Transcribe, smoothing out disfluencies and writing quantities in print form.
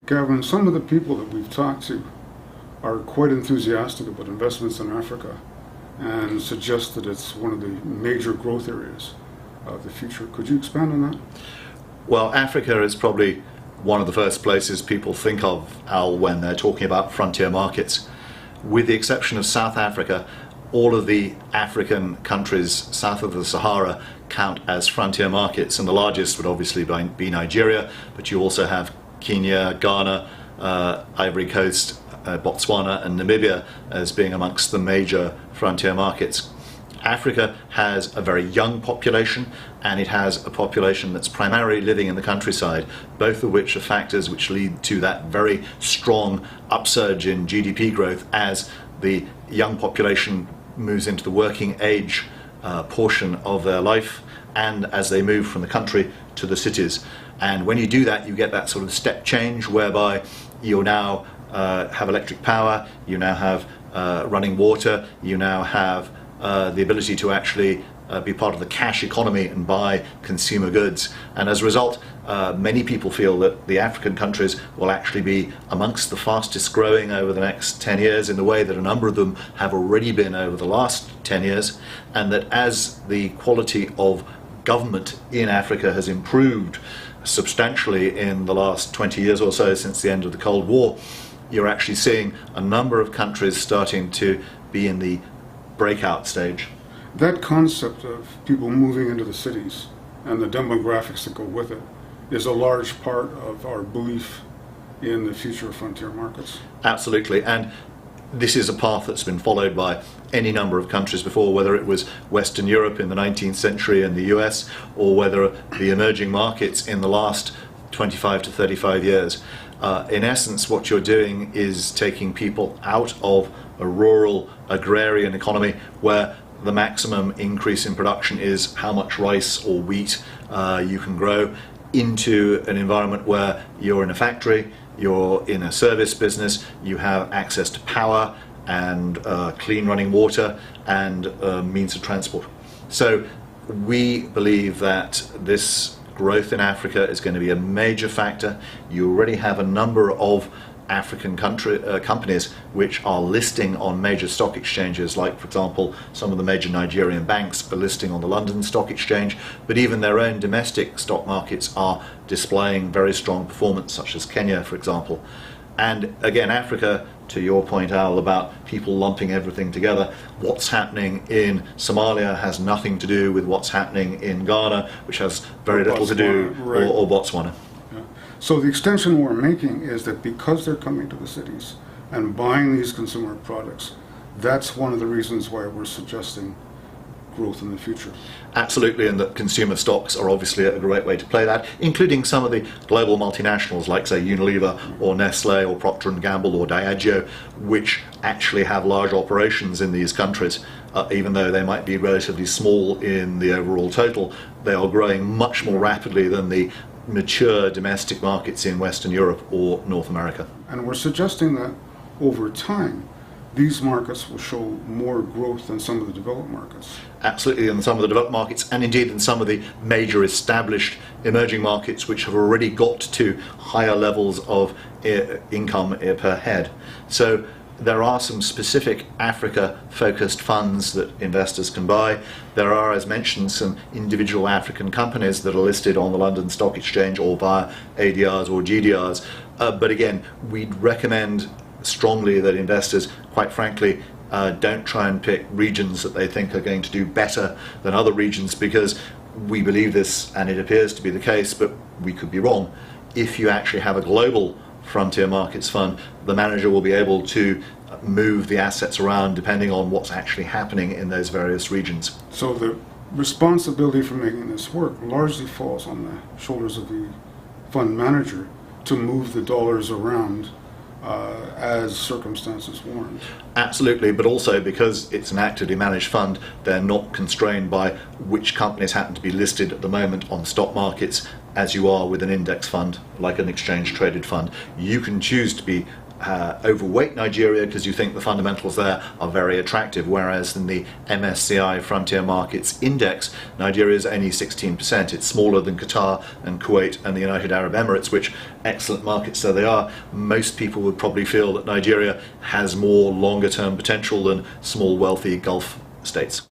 Gavin, some of the people that we've talked to are quite enthusiastic about investments in Africa and suggest that it's one of the major growth areas of the future. Could you expand on that? Well, Africa is probably one of the first places people think of, Al, when they're talking about frontier markets. With the exception of South Africa, all of the African countries south of the Sahara count as frontier markets, and the largest would obviously be Nigeria, but you also have Kenya, Ghana, Ivory Coast, Botswana and Namibia as being amongst the major frontier markets. Africa has a very young population, and it has a population that's primarily living in the countryside, both of which are factors which lead to that very strong upsurge in GDP growth as the young population moves into the working age portion of their life, and as they move from the country to the cities. And when you do that, you get that sort of step change whereby you now have electric power, you now have running water, you now have the ability to actually be part of the cash economy and buy consumer goods. And as a result, many people feel that the African countries will actually be amongst the fastest growing over the next 10 years in the way that a number of them have already been over the last 10 years, and that as the quality of government in Africa has improved substantially in the last 20 years or so since the end of the Cold War, you're actually seeing a number of countries starting to be in the breakout stage. That concept of people moving into the cities and the demographics that go with it is a large part of our belief in the future of frontier markets. Absolutely, and this is a path that's been followed by any number of countries before, whether it was Western Europe in the 19th century and the US, or whether the emerging markets in the last 25 to 35 years. In essence, what you're doing is taking people out of a rural agrarian economy where the maximum increase in production is how much rice or wheat you can grow, into an environment where you're in a factory, you're in a service business, you have access to power and clean running water and means of transport. So we believe that this growth in Africa is going to be a major factor. You already have a number of African companies which are listing on major stock exchanges, like, for example, some of the major Nigerian banks are listing on the London Stock Exchange, but even their own domestic stock markets are displaying very strong performance, such as Kenya, for example. And again, Africa, to your point, Al, about people lumping everything together, what's happening in Somalia has nothing to do with what's happening in Ghana, which has very little to do, right. or Botswana. So the extension we're making is that because they're coming to the cities and buying these consumer products, that's one of the reasons why we're suggesting growth in the future. Absolutely, and that consumer stocks are obviously a great way to play that, including some of the global multinationals like, say, Unilever or Nestle or Procter & Gamble or Diageo, which actually have large operations in these countries. Even though they might be relatively small in the overall total, they are growing much more rapidly than the mature domestic markets in Western Europe or North America. And we're suggesting that over time, these markets will show more growth than some of the developed markets. Absolutely, in some of the developed markets, and indeed in some of the major established emerging markets which have already got to higher levels of income per head. So there are some specific Africa-focused funds that investors can buy. There are, as mentioned, some individual African companies that are listed on the London Stock Exchange or via ADRs or GDRs. But again, we'd recommend strongly that investors, quite frankly, don't try and pick regions that they think are going to do better than other regions, because we believe this, and it appears to be the case, but we could be wrong. If you actually have a global frontier markets fund, the manager will be able to move the assets around depending on what's actually happening in those various regions. So the responsibility for making this work largely falls on the shoulders of the fund manager to move the dollars around as circumstances warrant. Absolutely, but also because it's an actively managed fund, they're not constrained by which companies happen to be listed at the moment on stock markets, as you are with an index fund, like an exchange traded fund. You can choose to be overweight Nigeria because you think the fundamentals there are very attractive, whereas in the MSCI Frontier Markets Index, Nigeria is only 16%. It's smaller than Qatar and Kuwait and the United Arab Emirates, which excellent markets so they are. Most people would probably feel that Nigeria has more longer term potential than small wealthy Gulf states.